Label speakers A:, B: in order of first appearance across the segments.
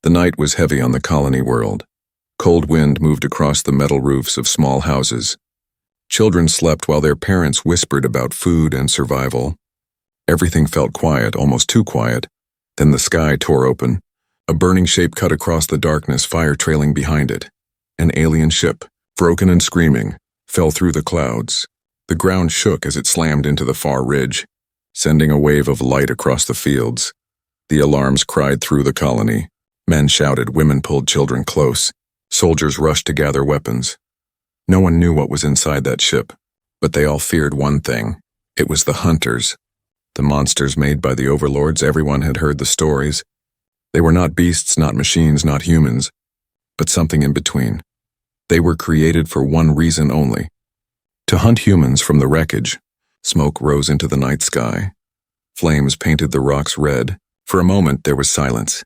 A: The night was heavy on the colony world. Cold wind moved across the metal roofs of small houses. Children slept while their parents whispered about food and survival. Everything felt quiet, almost too quiet. Then the sky tore open. A burning shape cut across the darkness, fire trailing behind it. An alien ship, broken and screaming, fell through the clouds. The ground shook as it slammed into the far ridge, sending a wave of light across the fields. The alarms cried through the colony. Men shouted, women pulled children close. Soldiers rushed to gather weapons. No one knew what was inside that ship, but they all feared one thing. It was the hunters. The monsters made by the overlords. Everyone had heard the stories. They were not beasts, not machines, not humans, but something in between. They were created for one reason only: to hunt humans from the wreckage. Smoke rose into the night sky. Flames painted the rocks red. For a moment there was silence.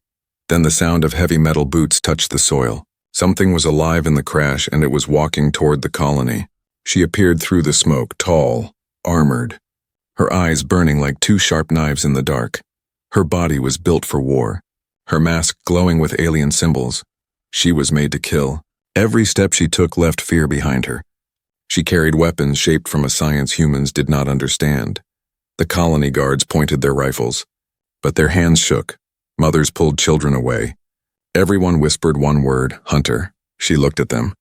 A: Then the sound of heavy metal boots touched the soil. Something was alive in the crash, and it was walking toward the colony. She appeared through the smoke, tall, armored, her eyes burning like two sharp knives in the dark. Her body was built for war, her mask glowing with alien symbols. She was made to kill. Every step she took left fear behind her. She carried weapons shaped from a science humans did not understand. The colony guards pointed their rifles, but their hands shook. Mothers pulled children away. Everyone whispered one word: hunter. She looked at them,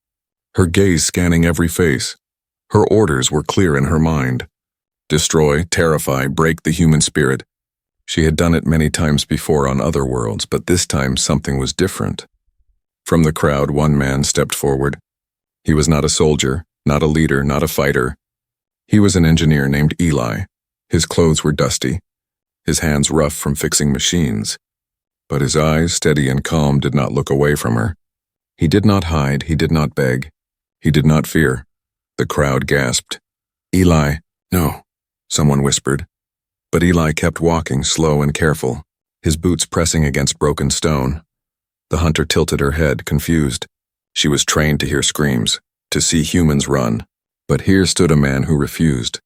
A: her gaze scanning every face. Her orders were clear in her mind: destroy, terrify, break the human spirit. She had done it many times before on other worlds, but this time something was different. From the crowd, one man stepped forward. He was not a soldier, not a leader, not a fighter. He was an engineer named Eli. His clothes were dusty, his hands rough from fixing machines. But his eyes, steady and calm, did not look away from her. He did not hide, he did not beg, he did not fear. The crowd gasped. Eli, no, someone whispered. But Eli kept walking, slow and careful, his boots pressing against broken stone. The hunter tilted her head, confused. She was trained to hear screams, to see humans run. But here stood a man who refused.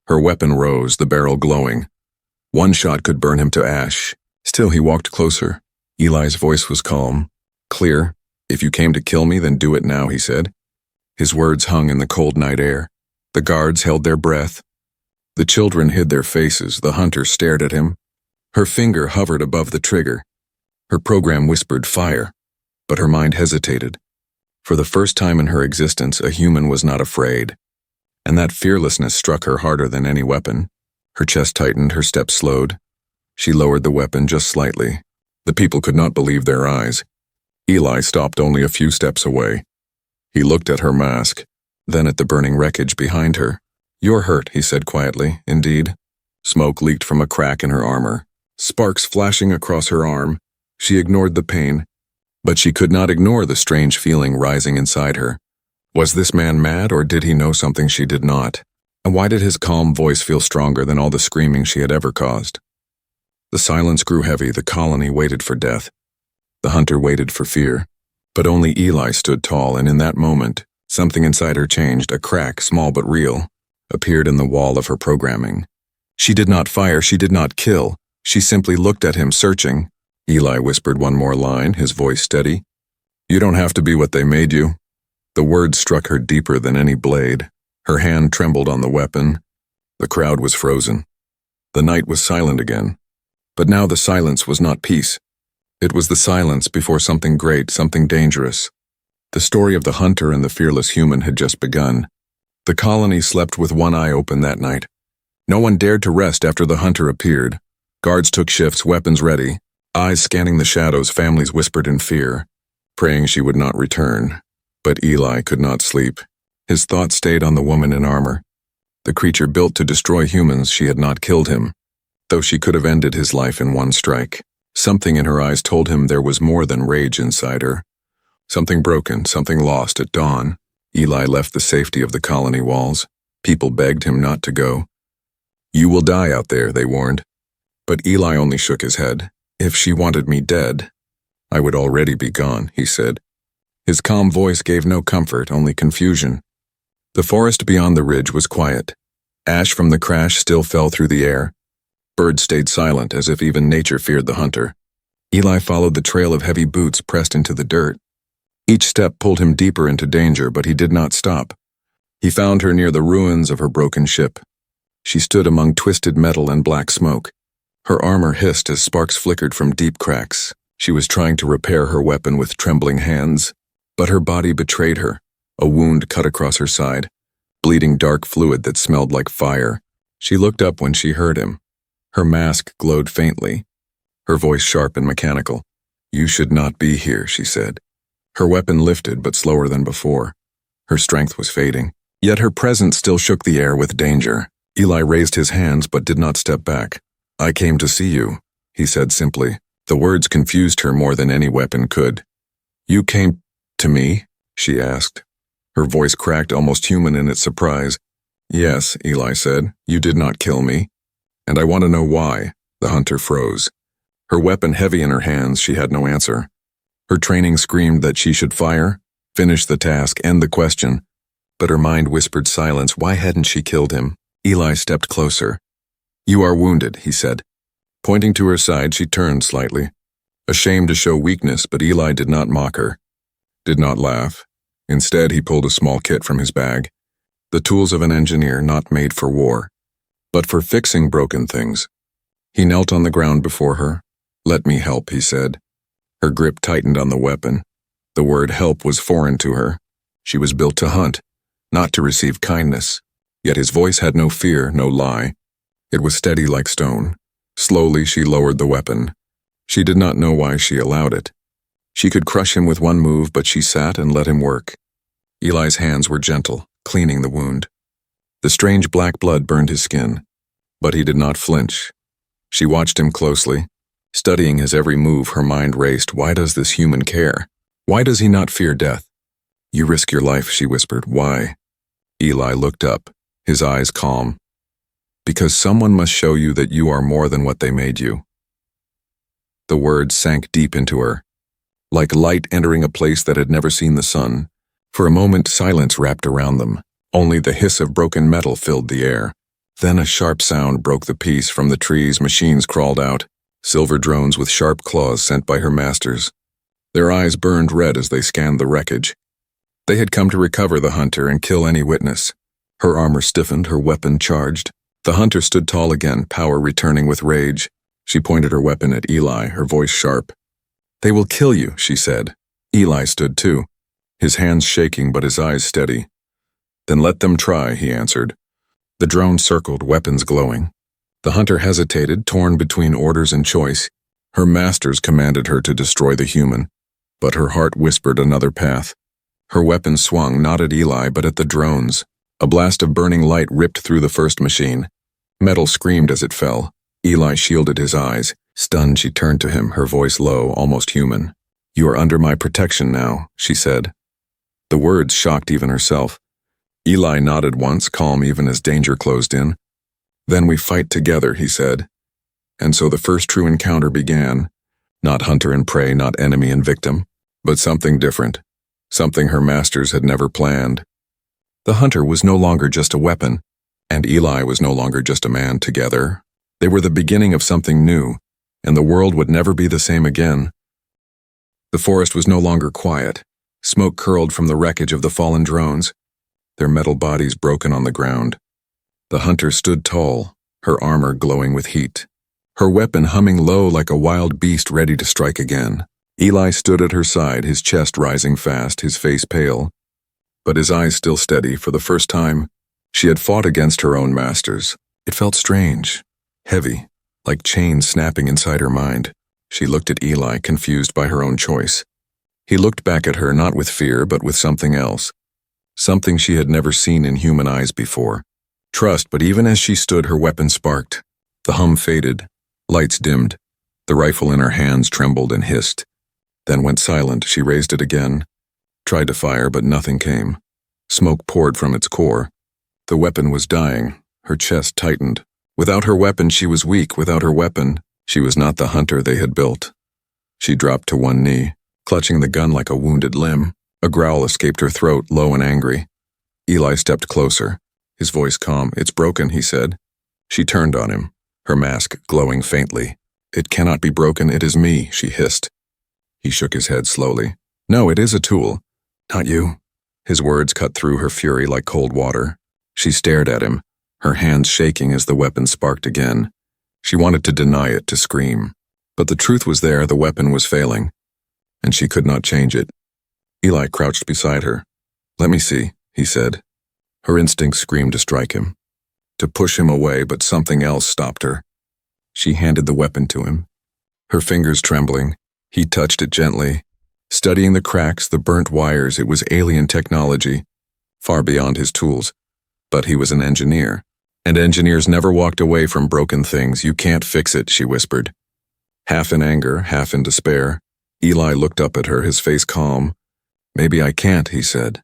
A: Her weapon rose, the barrel glowing. One shot could burn him to ash. Still, he walked closer. Eli's voice was calm, clear. If you came to kill me, then do it now, he said. His words hung in the cold night air. The guards held their breath. The children hid their faces. The hunter stared at him. Her finger hovered above the trigger. Her program whispered fire, but her mind hesitated. For the first time in her existence, a human was not afraid. And that fearlessness struck her harder than any weapon. Her chest tightened, her steps slowed. She lowered the weapon just slightly. The people could not believe their eyes. Eli stopped only a few steps away. He looked at her mask, then at the burning wreckage behind her. You're hurt, he said quietly. Indeed. Smoke leaked from a crack in her armor, sparks flashing across her arm. She ignored the pain, but she could not ignore the strange feeling rising inside her. Was this man mad, or did he know something she did not? And why did his calm voice feel stronger than all the screaming she had ever caused? The silence grew heavy. The colony waited for death. The hunter waited for fear. But only Eli stood tall, and in that moment, something inside her changed. A crack, small but real, appeared in the wall of her programming. She did not fire, she did not kill. She simply looked at him, searching. Eli whispered one more line, his voice steady. You don't have to be what they made you. The words struck her deeper than any blade. Her hand trembled on the weapon. The crowd was frozen. The night was silent again. But now the silence was not peace. It was the silence before something great, something dangerous. The story of the hunter and the fearless human had just begun. The colony slept with one eye open that night. No one dared to rest after the hunter appeared. Guards took shifts, weapons ready. Eyes scanning the shadows, families whispered in fear, praying she would not return. But Eli could not sleep. His thoughts stayed on the woman in armor. The creature built to destroy humans. She had not killed him, though she could have ended his life in one strike. Something in her eyes told him there was more than rage inside her. Something broken, something lost at dawn. Eli left the safety of the colony walls. People begged him not to go. You will die out there, they warned. But Eli only shook his head. If she wanted me dead, I would already be gone, he said. His calm voice gave no comfort, only confusion. The forest beyond the ridge was quiet. Ash from the crash still fell through the air. Birds stayed silent, as if even nature feared the hunter. Eli followed the trail of heavy boots pressed into the dirt. Each step pulled him deeper into danger, but he did not stop. He found her near the ruins of her broken ship. She stood among twisted metal and black smoke. Her armor hissed as sparks flickered from deep cracks. She was trying to repair her weapon with trembling hands, but her body betrayed her. A wound cut across her side, bleeding dark fluid that smelled like fire. She looked up when she heard him. Her mask glowed faintly, her voice sharp and mechanical. "You should not be here," she said. Her weapon lifted, but slower than before. Her strength was fading, yet her presence still shook the air with danger. Eli raised his hands but did not step back. "I came to see you," he said simply. The words confused her more than any weapon could. "You came to me?" she asked. Her voice cracked, almost human in its surprise. "Yes," Eli said. "You did not kill me. And I want to know why." The hunter froze. Her weapon heavy in her hands, she had no answer. Her training screamed that she should fire, finish the task, end the question. But her mind whispered silence. Why hadn't she killed him? Eli stepped closer. "You are wounded," he said. Pointing to her side, she turned slightly, ashamed to show weakness, but Eli did not mock her, did not laugh. Instead, he pulled a small kit from his bag. The tools of an engineer not made for war, but for fixing broken things. He knelt on the ground before her. "Let me help," he said. Her grip tightened on the weapon. The word help was foreign to her. She was built to hunt, not to receive kindness. Yet his voice had no fear, no lie. It was steady like stone. Slowly, she lowered the weapon. She did not know why she allowed it. She could crush him with one move, but she sat and let him work. Eli's hands were gentle, cleaning the wound. The strange black blood burned his skin, but he did not flinch. She watched him closely. Studying his every move, her mind raced. Why does this human care? Why does he not fear death? "You risk your life," she whispered. "Why?" Eli looked up, his eyes calm. "Because someone must show you that you are more than what they made you." The words sank deep into her, like light entering a place that had never seen the sun. For a moment, silence wrapped around them. Only the hiss of broken metal filled the air. Then a sharp sound broke the peace. From the trees, machines crawled out, silver drones with sharp claws sent by her masters. Their eyes burned red as they scanned the wreckage. They had come to recover the hunter and kill any witness. Her armor stiffened, her weapon charged. The hunter stood tall again, power returning with rage. She pointed her weapon at Eli, her voice sharp. "They will kill you," she said. Eli stood too, his hands shaking but his eyes steady. "Then let them try," he answered. The drone circled, weapons glowing. The hunter hesitated, torn between orders and choice. Her masters commanded her to destroy the human, but her heart whispered another path. Her weapon swung, not at Eli, but at the drones. A blast of burning light ripped through the first machine. Metal screamed as it fell. Eli shielded his eyes. Stunned, she turned to him, her voice low, almost human. "You are under my protection now," she said. The words shocked even herself. Eli nodded once, calm even as danger closed in. "Then we fight together," he said. And so the first true encounter began. Not hunter and prey, not enemy and victim, but something different. Something her masters had never planned. The hunter was no longer just a weapon, and Eli was no longer just a man. Together, they were the beginning of something new, and the world would never be the same again. The forest was no longer quiet. Smoke curled from the wreckage of the fallen drones, their metal bodies broken on the ground. The hunter stood tall, her armor glowing with heat, her weapon humming low like a wild beast ready to strike again. Eli stood at her side, his chest rising fast, his face pale, but his eyes still steady. For the first time, she had fought against her own masters. It felt strange, heavy, like chains snapping inside her mind. She looked at Eli, confused by her own choice. He looked back at her, not with fear, but with something else. Something she had never seen in human eyes before. Trust, but even as she stood, her weapon sparked. The hum faded, lights dimmed. The rifle in her hands trembled and hissed, then went silent. She raised it again, tried to fire, but nothing came. Smoke poured from its core. The weapon was dying. Her chest tightened. Without her weapon, she was weak. Without her weapon, she was not the hunter they had built. She dropped to one knee, clutching the gun like a wounded limb. A growl escaped her throat, low and angry. Eli stepped closer, his voice calm. "It's broken," he said. She turned on him, her mask glowing faintly. "It cannot be broken, it is me," she hissed. He shook his head slowly. "No, it is a tool. Not you." His words cut through her fury like cold water. She stared at him, her hands shaking as the weapon sparked again. She wanted to deny it, to scream. But the truth was there, the weapon was failing, and she could not change it. Eli crouched beside her. "Let me see," he said. Her instincts screamed to strike him, to push him away, but something else stopped her. She handed the weapon to him. Her fingers trembling, he touched it gently. Studying the cracks, the burnt wires, it was alien technology, far beyond his tools. But he was an engineer, and engineers never walked away from broken things. "You can't fix it," she whispered. Half in anger, half in despair, Eli looked up at her, his face calm. "Maybe I can't," he said.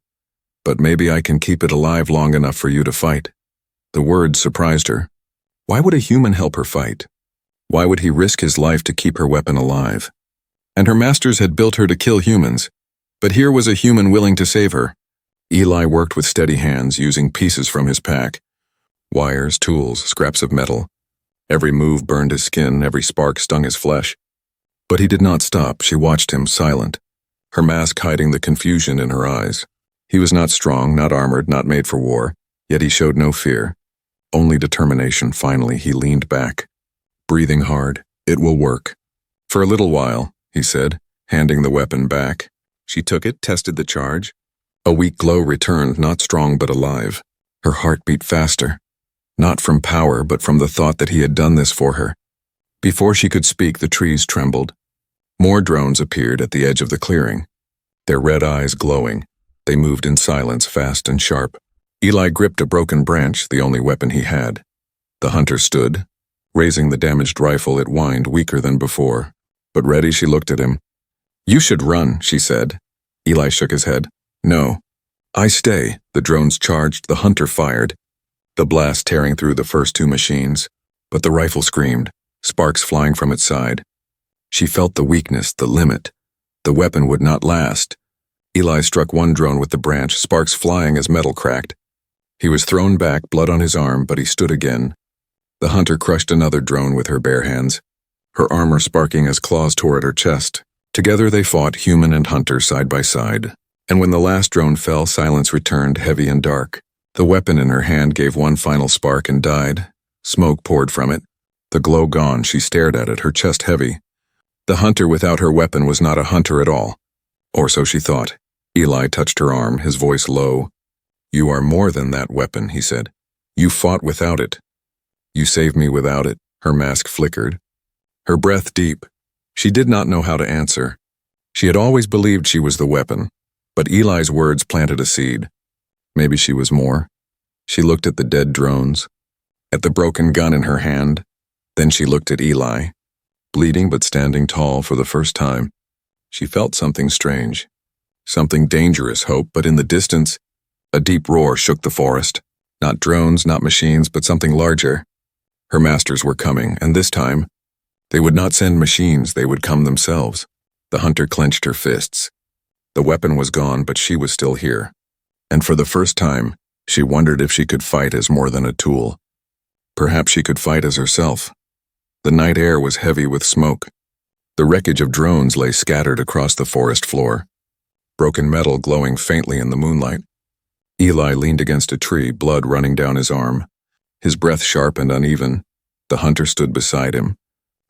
A: "But maybe I can keep it alive long enough for you to fight." The words surprised her. Why would a human help her fight? Why would he risk his life to keep her weapon alive? And her masters had built her to kill humans. But here was a human willing to save her. Eli worked with steady hands, using pieces from his pack. Wires, tools, scraps of metal. Every move burned his skin, every spark stung his flesh. But he did not stop. She watched him, silent, her mask hiding the confusion in her eyes. He was not strong, not armored, not made for war, yet he showed no fear. Only determination. Finally, he leaned back, breathing hard. "It will work." "For a little while," he said, handing the weapon back. She took it, tested the charge. A weak glow returned, not strong but alive. Her heart beat faster, not from power but from the thought that he had done this for her. Before she could speak, the trees trembled. More drones appeared at the edge of the clearing, their red eyes glowing. They moved in silence, fast and sharp. Eli gripped a broken branch, the only weapon he had. The hunter stood, raising the damaged rifle. It whined, weaker than before. But ready, she looked at him. "You should run," she said. Eli shook his head. "No. I stay." The drones charged, the hunter fired, the blast tearing through the first two machines. But the rifle screamed, sparks flying from its side. She felt the weakness, the limit. The weapon would not last. Eli struck one drone with the branch, sparks flying as metal cracked. He was thrown back, blood on his arm, but he stood again. The hunter crushed another drone with her bare hands, her armor sparking as claws tore at her chest. Together they fought, human and hunter, side by side. And when the last drone fell, silence returned, heavy and dark. The weapon in her hand gave one final spark and died. Smoke poured from it. The glow gone, she stared at it, her chest heavy. The hunter without her weapon was not a hunter at all. Or so she thought. Eli touched her arm, his voice low. "You are more than that weapon," he said. "You fought without it. You saved me without it." Her mask flickered, her breath deep. She did not know how to answer. She had always believed she was the weapon, but Eli's words planted a seed. Maybe she was more. She looked at the dead drones, at the broken gun in her hand. Then she looked at Eli, bleeding but standing tall for the first time. She felt something strange, something dangerous, hope, but in the distance, a deep roar shook the forest. Not drones, not machines, but something larger. Her masters were coming, and this time, they would not send machines, they would come themselves. The hunter clenched her fists. The weapon was gone, but she was still here. And for the first time, she wondered if she could fight as more than a tool. Perhaps she could fight as herself. The night air was heavy with smoke. The wreckage of drones lay scattered across the forest floor, broken metal glowing faintly in the moonlight. Eli leaned against a tree, blood running down his arm, his breath sharp and uneven. The hunter stood beside him,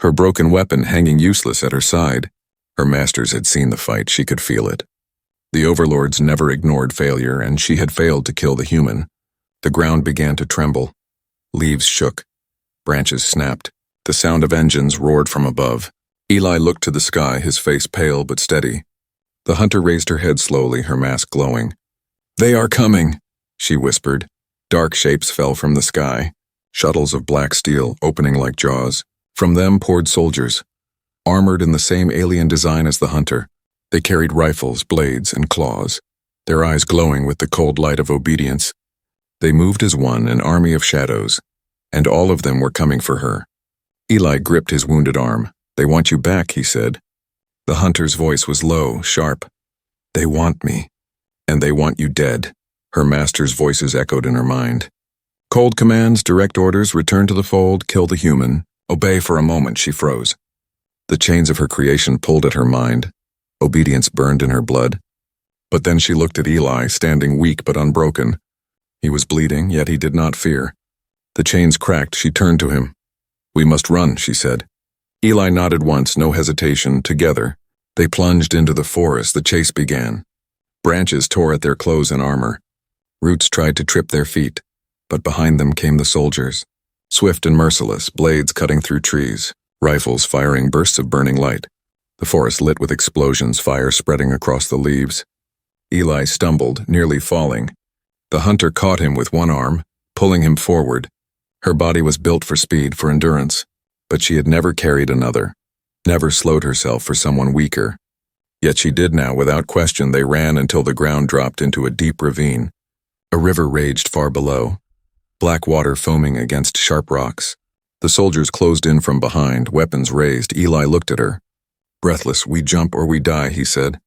A: her broken weapon hanging useless at her side. Her masters had seen the fight, she could feel it. The overlords never ignored failure, and she had failed to kill the human. The ground began to tremble. Leaves shook. Branches snapped. The sound of engines roared from above. Eli looked to the sky, his face pale but steady. The hunter raised her head slowly, her mask glowing. "They are coming," she whispered. Dark shapes fell from the sky, shuttles of black steel opening like jaws. From them poured soldiers, armored in the same alien design as the hunter. They carried rifles, blades, and claws, their eyes glowing with the cold light of obedience. They moved as one, an army of shadows, and all of them were coming for her. Eli gripped his wounded arm. "They want you back," he said. The hunter's voice was low, sharp. "They want me, and they want you dead." Her master's voices echoed in her mind. Cold commands, direct orders, return to the fold, kill the human. Obey. For a moment, she froze. The chains of her creation pulled at her mind. Obedience burned in her blood. But then she looked at Eli, standing weak but unbroken. He was bleeding, yet he did not fear. The chains cracked. She turned to him. "We must run," she said. Eli nodded once, no hesitation. Together, they plunged into the forest. The chase began. Branches tore at their clothes and armor. Roots tried to trip their feet, but behind them came the soldiers. Swift and merciless, blades cutting through trees, rifles firing bursts of burning light. The forest lit with explosions, fire spreading across the leaves. Eli stumbled, nearly falling. The hunter caught him with one arm, pulling him forward. Her body was built for speed, for endurance, but she had never carried another, never slowed herself for someone weaker. Yet she did now, without question. They ran until the ground dropped into a deep ravine. A river raged far below, black water foaming against sharp rocks. The soldiers closed in from behind, weapons raised. Eli looked at her. "Breathless, we jump or we die," he said.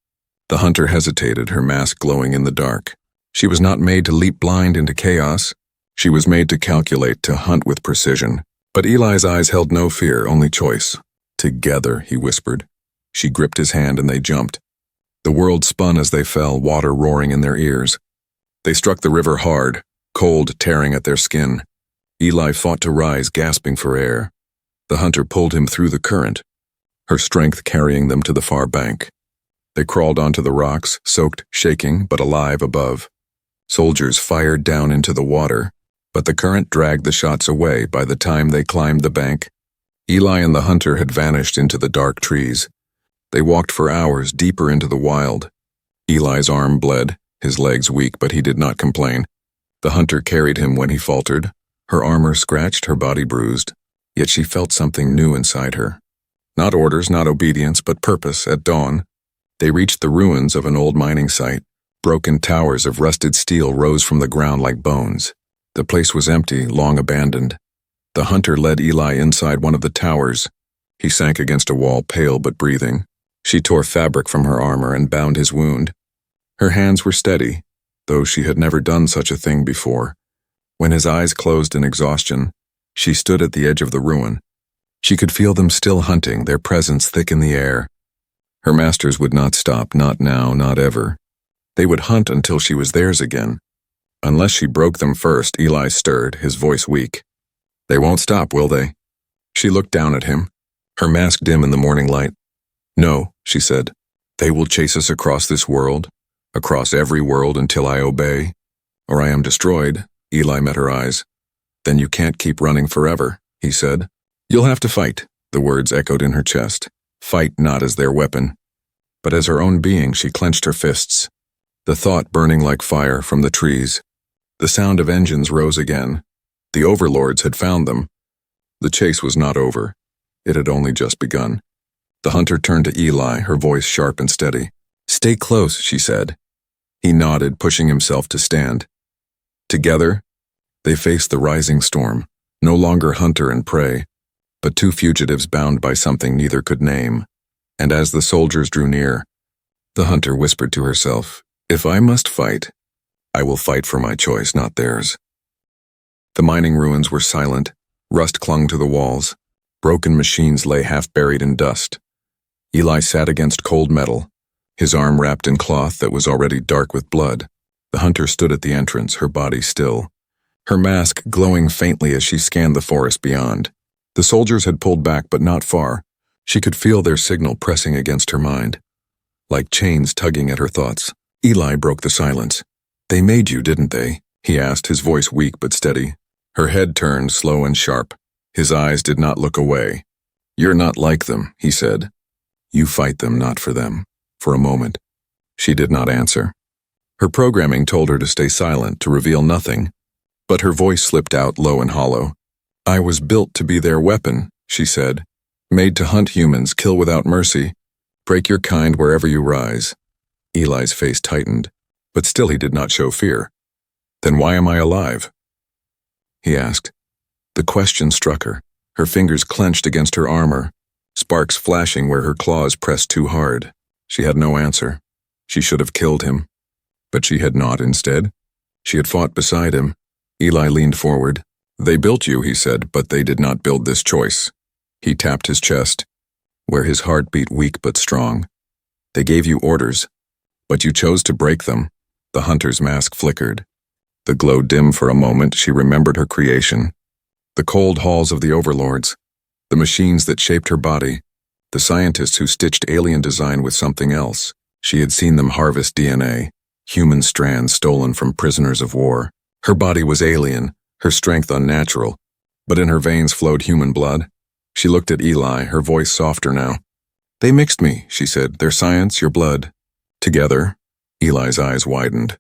A: The hunter hesitated, her mask glowing in the dark. She was not made to leap blind into chaos. She was made to calculate, to hunt with precision. But Eli's eyes held no fear, only choice. "Together," he whispered. She gripped his hand and they jumped. The world spun as they fell, water roaring in their ears. They struck the river hard, cold tearing at their skin. Eli fought to rise, gasping for air. The hunter pulled him through the current, her strength carrying them to the far bank. They crawled onto the rocks, soaked, shaking, but alive above. Soldiers fired down into the water, but the current dragged the shots away. By the time they climbed the bank, Eli and the hunter had vanished into the dark trees. They walked for hours deeper into the wild. Eli's arm bled, his legs weak, but he did not complain. The hunter carried him when he faltered, her armor scratched, her body bruised. Yet she felt something new inside her. Not orders, not obedience, but purpose. At dawn, they reached the ruins of an old mining site. Broken towers of rusted steel rose from the ground like bones. The place was empty, long abandoned. The hunter led Eli inside one of the towers. He sank against a wall, pale but breathing. She tore fabric from her armor and bound his wound. Her hands were steady, though she had never done such a thing before. When his eyes closed in exhaustion, she stood at the edge of the ruin. She could feel them still hunting, their presence thick in the air. Her masters would not stop, not now, not ever. They would hunt until she was theirs again. Unless she broke them first. Eli stirred, his voice weak. "They won't stop, will they?" She looked down at him, her mask dim in the morning light. "No," she said. "They will chase us across this world, across every world until I obey, or I am destroyed." Eli met her eyes. "Then you can't keep running forever," he said. "You'll have to fight." The words echoed in her chest. Fight not as their weapon, but as her own being. She clenched her fists, the thought burning like fire from the trees. The sound of engines rose again. The overlords had found them. The chase was not over. It had only just begun. The hunter turned to Eli, her voice sharp and steady. "Stay close," she said. He nodded, pushing himself to stand. Together, they faced the rising storm, no longer hunter and prey, but two fugitives bound by something neither could name. And as the soldiers drew near, the hunter whispered to herself, "If I must fight, I will fight for my choice, not theirs." The mining ruins were silent. Rust clung to the walls. Broken machines lay half buried in dust. Eli sat against cold metal, his arm wrapped in cloth that was already dark with blood. The hunter stood at the entrance, her body still, her mask glowing faintly as she scanned the forest beyond. The soldiers had pulled back, but not far. She could feel their signal pressing against her mind, like chains tugging at her thoughts. Eli broke the silence. "They made you, didn't they?" he asked, his voice weak but steady. Her head turned, slow and sharp. His eyes did not look away. "You're not like them," he said. "You fight them, not for them." For a moment, she did not answer. Her programming told her to stay silent, to reveal nothing, but her voice slipped out low and hollow. "I was built to be their weapon," she said. "Made to hunt humans, kill without mercy, break your kind wherever you rise." Eli's face tightened, but still he did not show fear. "Then why am I alive?" he asked. The question struck her. Her fingers clenched against her armor, sparks flashing where her claws pressed too hard. She had no answer. She should have killed him, but she had not. Instead, she had fought beside him. Eli leaned forward. "They built you," he said, "but they did not build this choice." He tapped his chest. where his heart beat weak but strong. They gave you orders, but you chose to break them. The hunter's mask flickered. The glow dimmed for a moment. She remembered her creation. The cold halls of the overlords, the machines that shaped her body, the scientists who stitched alien design with something else. She had seen them harvest DNA, human strands stolen from prisoners of war. Her body was alien, her strength unnatural, but in her veins flowed human blood. She looked at Eli, her voice softer now. "They mixed me," she said, "their science, your blood. Together." Eli's eyes widened.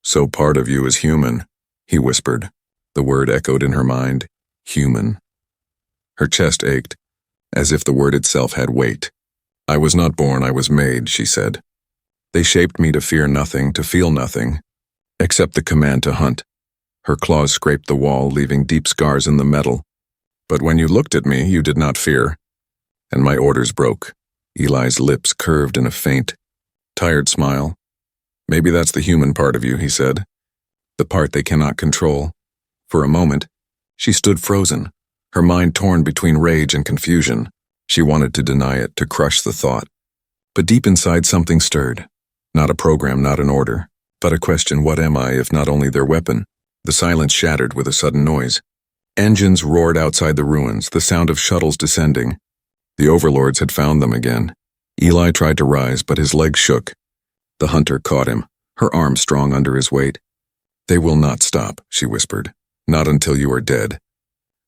A: "So part of you is human," he whispered. The word echoed in her mind. Human. Her chest ached, as if the word itself had weight. "I was not born, I was made," she said. "They shaped me to fear nothing, to feel nothing, except the command to hunt." Her claws scraped the wall, leaving deep scars in the metal. "But when you looked at me, you did not fear. And my orders broke." Eli's lips curved in a faint, tired smile. "Maybe that's the human part of you," he said. "The part they cannot control." For a moment, she stood frozen, her mind torn between rage and confusion. She wanted to deny it, to crush the thought. But deep inside something stirred. Not a program, not an order, but a question: what am I if not only their weapon? The silence shattered with a sudden noise. Engines roared outside the ruins, the sound of shuttles descending. The overlords had found them again. Eli tried to rise, but his legs shook. The hunter caught him, her arm strong under his weight. "They will not stop," she whispered. "Not until you are dead."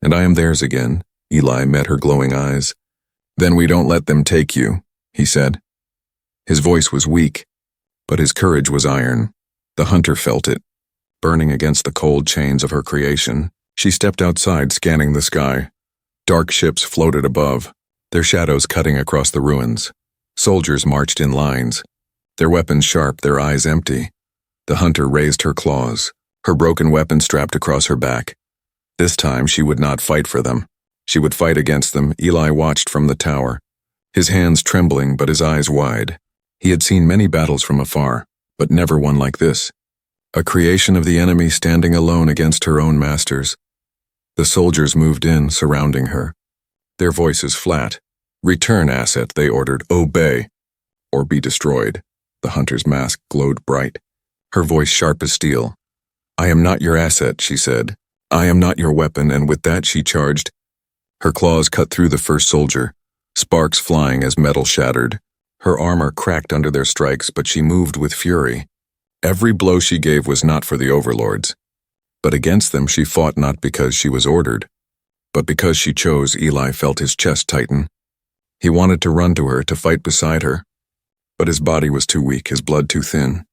A: "And I am theirs again." Eli met her glowing eyes. "Then we don't let them take you," he said. His voice was weak, but his courage was iron. The hunter felt it, burning against the cold chains of her creation. She stepped outside, scanning the sky. Dark ships floated above, their shadows cutting across the ruins. Soldiers marched in lines, their weapons sharp, their eyes empty. The hunter raised her claws, her broken weapon strapped across her back. This time she would not fight for them. She would fight against them. Eli watched from the tower, his hands trembling but his eyes wide. He had seen many battles from afar, but never one like this. A creation of the enemy standing alone against her own masters. The soldiers moved in, surrounding her. Their voices flat. "Return, asset," they ordered. "Obey, or be destroyed." The hunter's mask glowed bright, her voice sharp as steel. "I am not your asset," she said. "I am not your weapon," and with that she charged. Her claws cut through the first soldier, sparks flying as metal shattered. Her armor cracked under their strikes, but she moved with fury. Every blow she gave was not for the overlords, but against them she fought not because she was ordered, but because she chose. Eli felt his chest tighten. He wanted to run to her, to fight beside her, but his body was too weak, his blood too thin.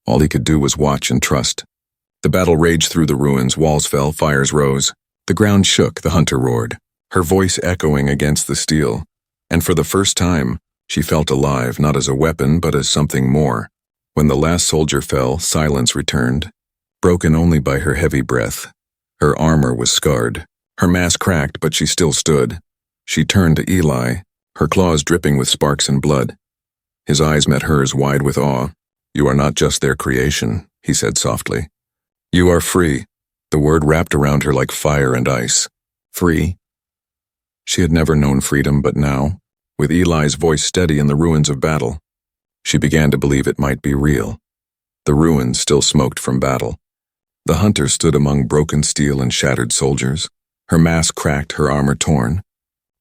A: All he could do was watch and trust. The battle raged through the ruins, walls fell, fires rose. The ground shook, the hunter roared, her voice echoing against the steel. And for the first time, she felt alive, not as a weapon, but as something more. When the last soldier fell, silence returned, broken only by her heavy breath. Her armor was scarred, her mask cracked, but she still stood. She turned to Eli, her claws dripping with sparks and blood. His eyes met hers, wide with awe. "You are not just their creation," he said softly. "You are free." The word wrapped around her like fire and ice. Free? She had never known freedom, but now, with Eli's voice steady in the ruins of battle, she began to believe it might be real. The ruins still smoked from battle. The hunter stood among broken steel and shattered soldiers, her mask cracked, her armor torn.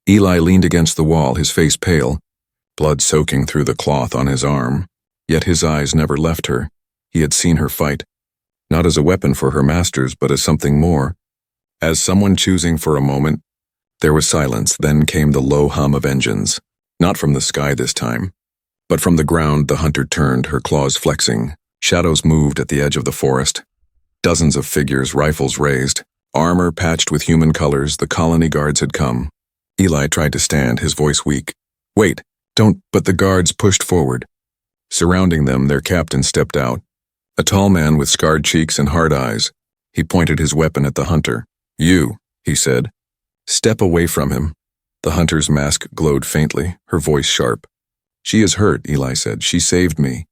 A: Eli leaned against the wall, his face pale, blood soaking through the cloth on his arm. Yet his eyes never left her. He had seen her fight, not as a weapon for her masters, but as something more. As someone choosing for a moment. There was silence, then came the low hum of engines. Not from the sky this time, but from the ground. The hunter turned, her claws flexing. Shadows moved at the edge of the forest. Dozens of figures, rifles raised, armor patched with human colors. The colony guards had come. Eli tried to stand, his voice weak. "Wait, don't," but the guards pushed forward. Surrounding them, their captain stepped out. A tall man with scarred cheeks and hard eyes. He pointed his weapon at the hunter. "You," he said. "Step away from him." The hunter's mask glowed faintly, her voice sharp. "She is hurt," Eli said. "She saved me.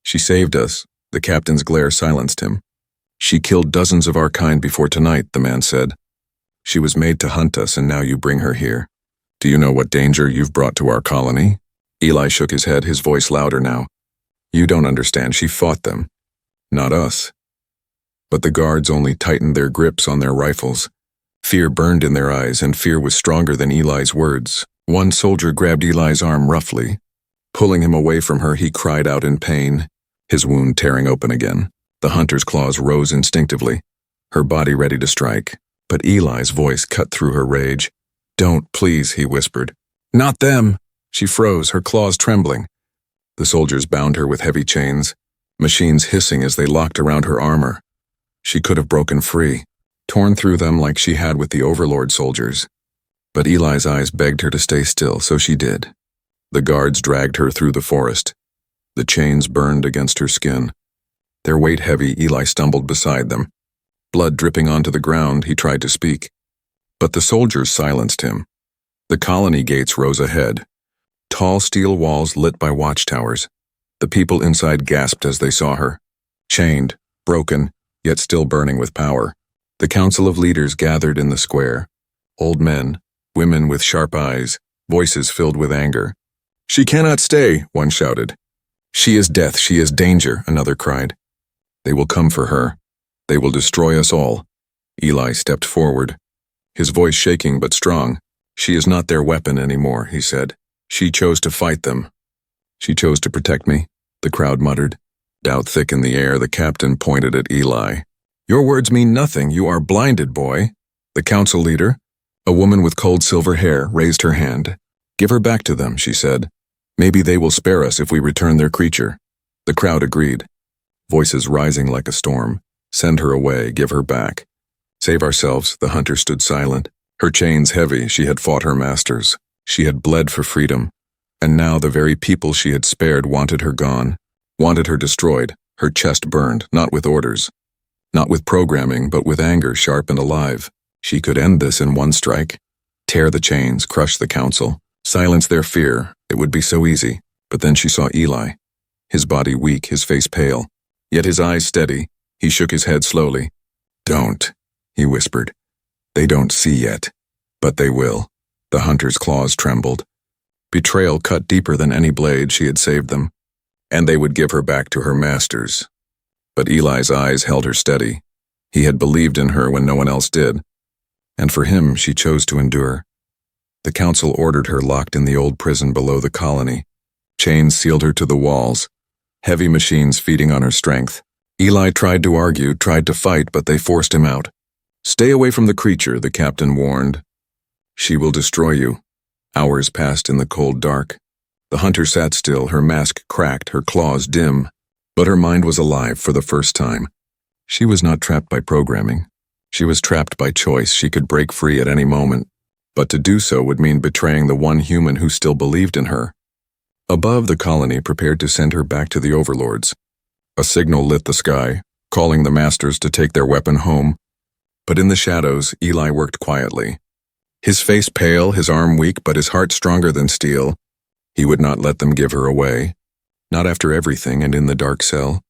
A: She saved us." The captain's glare silenced him. "She killed dozens of our kind before tonight," the man said. "She was made to hunt us, and now you bring her here." Do you know what danger you've brought to our colony? Eli shook his head, his voice louder now. You don't understand, she fought them. Not us. But the guards only tightened their grips on their rifles. Fear burned in their eyes, and fear was stronger than Eli's words. One soldier grabbed Eli's arm roughly. Pulling him away from her, he cried out in pain, his wound tearing open again. The hunter's claws rose instinctively, her body ready to strike. But Eli's voice cut through her rage. Don't, please, he whispered. Not them! She froze, her claws trembling. The soldiers bound her with heavy chains, machines hissing as they locked around her armor. She could have broken free, torn through them like she had with the Overlord soldiers. But Eli's eyes begged her to stay still, so she did. The guards dragged her through the forest. The chains burned against her skin. Their weight heavy, Eli stumbled beside them. Blood dripping onto the ground, he tried to speak. But the soldiers silenced him. The colony gates rose ahead. Tall steel walls lit by watchtowers. The people inside gasped as they saw her. Chained, broken, yet still burning with power. The council of leaders gathered in the square. Old men, women with sharp eyes, voices filled with anger. She cannot stay, one shouted. She is death, she is danger, another cried. They will come for her. They will destroy us all. Eli stepped forward, his voice shaking but strong. She is not their weapon anymore, he said. She chose to fight them. She chose to protect me, the crowd muttered. Doubt thick in the air, the captain pointed at Eli. Your words mean nothing, you are blinded, boy. The council leader, a woman with cold silver hair, raised her hand. Give her back to them, she said. Maybe they will spare us if we return their creature. The crowd agreed, voices rising like a storm. Send her away, give her back. Save ourselves, the hunter stood silent. Her chains heavy, she had fought her masters. She had bled for freedom. And now the very people she had spared wanted her gone, wanted her destroyed, her chest burned, not with orders. Not with programming, but with anger sharp and alive. She could end this in one strike. Tear the chains, crush the council, silence their fear. It would be so easy. But then she saw Eli. His body weak, his face pale, yet his eyes steady. He shook his head slowly. Don't, he whispered. They don't see yet, but they will. The hunter's claws trembled. Betrayal cut deeper than any blade. She had saved them, and they would give her back to her masters. But Eli's eyes held her steady. He had believed in her when no one else did, and for him she chose to endure. The council ordered her locked in the old prison below the colony. Chains sealed her to the walls, heavy machines feeding on her strength. Eli tried to argue, tried to fight, but they forced him out. Stay away from the creature, the captain warned. She will destroy you. Hours passed in the cold dark. The hunter sat still, her mask cracked, her claws dim, but her mind was alive for the first time. She was not trapped by programming. She was trapped by choice. She could break free at any moment, but to do so would mean betraying the one human who still believed in her. Above, the colony prepared to send her back to the overlords. A signal lit the sky, calling the masters to take their weapon home. But in the shadows, Eli worked quietly. His face pale, his arm weak, but his heart stronger than steel. He would not let them give her away. Not after everything, and in the dark cell.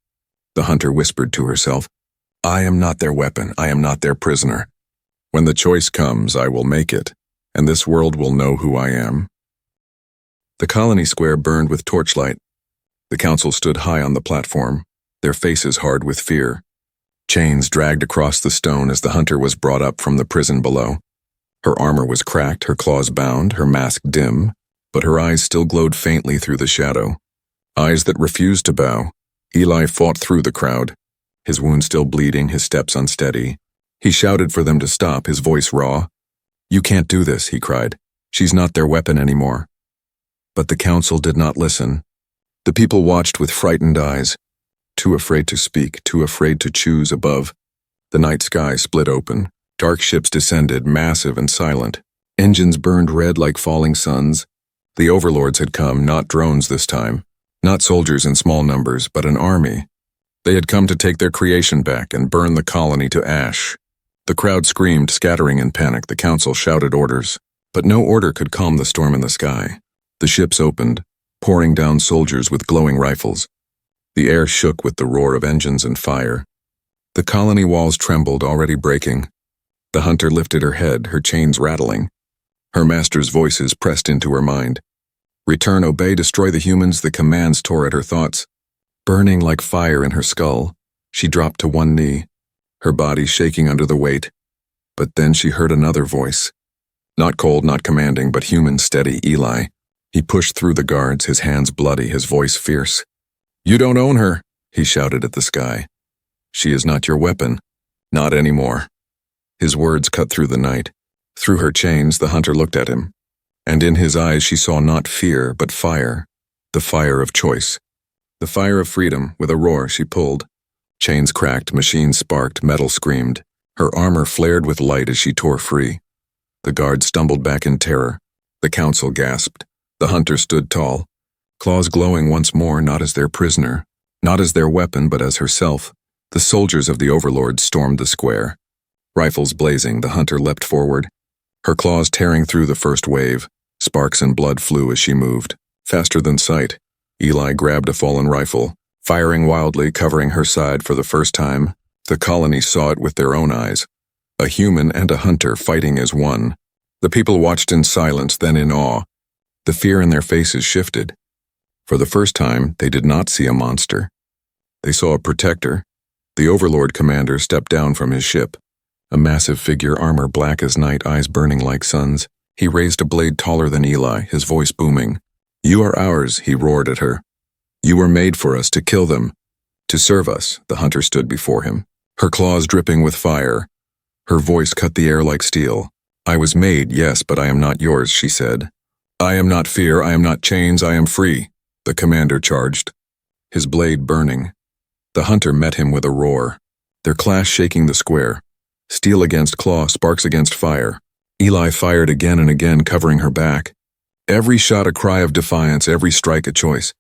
A: The hunter whispered to herself, I am not their weapon, I am not their prisoner. When the choice comes, I will make it, and this world will know who I am. The colony square burned with torchlight. The council stood high on the platform, their faces hard with fear. Chains dragged across the stone as the hunter was brought up from the prison below. Her armor was cracked, her claws bound, her mask dim, but her eyes still glowed faintly through the shadow. Eyes that refused to bow. Eli fought through the crowd, his wound still bleeding, his steps unsteady. He shouted for them to stop, his voice raw. You can't do this, he cried. She's not their weapon anymore. But the council did not listen. The people watched with frightened eyes, too afraid to speak, too afraid to choose above. The night sky split open. Dark ships descended, massive and silent. Engines burned red like falling suns. The overlords had come, not drones this time. Not soldiers in small numbers, but an army. They had come to take their creation back and burn the colony to ash. The crowd screamed, scattering in panic. The council shouted orders. But no order could calm the storm in the sky. The ships opened, pouring down soldiers with glowing rifles. The air shook with the roar of engines and fire. The colony walls trembled, already breaking. The hunter lifted her head, her chains rattling. Her master's voices pressed into her mind. Return, obey, destroy the humans. The commands tore at her thoughts. Burning like fire in her skull, she dropped to one knee, her body shaking under the weight. But then she heard another voice. Not cold, not commanding, but human, steady, Eli. He pushed through the guards, his hands bloody, his voice fierce. You don't own her, he shouted at the sky. She is not your weapon. Not anymore. His words cut through the night. Through her chains, the hunter looked at him. And in his eyes she saw not fear, but fire. The fire of choice. The fire of freedom. With a roar, she pulled. Chains cracked, machines sparked, metal screamed. Her armor flared with light as she tore free. The guards stumbled back in terror. The council gasped. The hunter stood tall, claws glowing once more, not as their prisoner, not as their weapon, but as herself. The soldiers of the overlord stormed the square. Rifles blazing, the hunter leapt forward, her claws tearing through the first wave. Sparks and blood flew as she moved. Faster than sight, Eli grabbed a fallen rifle, firing wildly, covering her side for the first time. The colony saw it with their own eyes. A human and a hunter fighting as one. The people watched in silence, then in awe. The fear in their faces shifted. For the first time, they did not see a monster. They saw a protector. The overlord commander stepped down from his ship. A massive figure, armor black as night, eyes burning like suns. He raised a blade taller than Eli, his voice booming. You are ours, he roared at her. You were made for us, to kill them. To serve us. The hunter stood before him, her claws dripping with fire. Her voice cut the air like steel. I was made, yes, but I am not yours, she said. I am not fear, I am not chains, I am free. The commander charged, his blade burning. The hunter met him with a roar, their clash shaking the square. Steel against claw, sparks against fire. Eli fired again and again, covering her back. Every shot a cry of defiance, every strike a choice.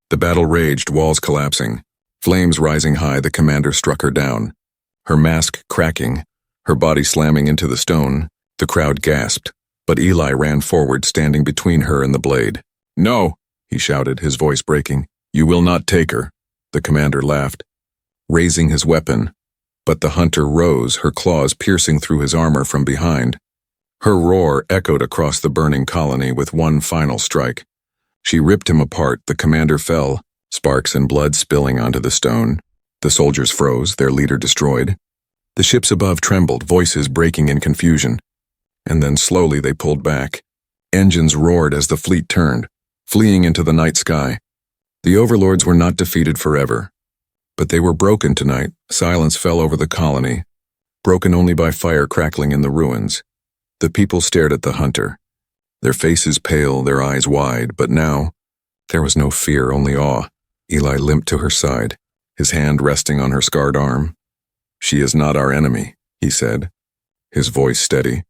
A: The battle raged, walls collapsing. Flames rising high, the commander struck her down. Her mask cracking, her body slamming into the stone. The crowd gasped, but Eli ran forward, standing between her and the blade. No, he shouted, his voice breaking. You will not take her. The commander laughed, raising his weapon. But the hunter rose, her claws piercing through his armor from behind. Her roar echoed across the burning colony with one final strike. She ripped him apart, the commander fell, sparks and blood spilling onto the stone. The soldiers froze, their leader destroyed. The ships above trembled, voices breaking in confusion. And then slowly they pulled back. Engines roared as the fleet turned, fleeing into the night sky. The overlords were not defeated forever. But they were broken tonight. Silence fell over the colony, broken only by fire crackling in the ruins. The people stared at the hunter, their faces pale, their eyes wide, but now there was no fear, only awe. Eli limped to her side, his hand resting on her scarred arm. She is not our enemy, he said, his voice steady.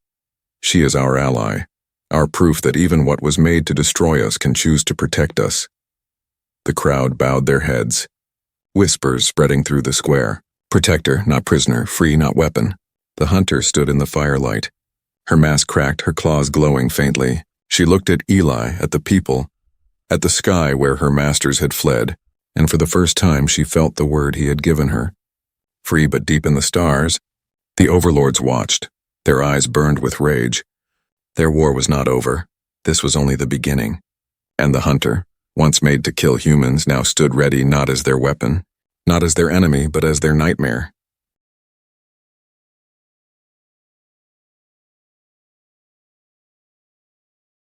A: She is our ally, our proof that even what was made to destroy us can choose to protect us. The crowd bowed their heads, whispers spreading through the square. Protector, not prisoner, free, not weapon. The hunter stood in the firelight, her mask cracked, her claws glowing faintly. She looked at Eli, at the people, at the sky where her masters had fled, and for the first time she felt the word he had given her. Free but deep in the stars, the overlords watched, their eyes burned with rage. Their war was not over. This was only the beginning. And the hunter, once made to kill humans, now stood ready not as their weapon, not as their enemy, but as their nightmare.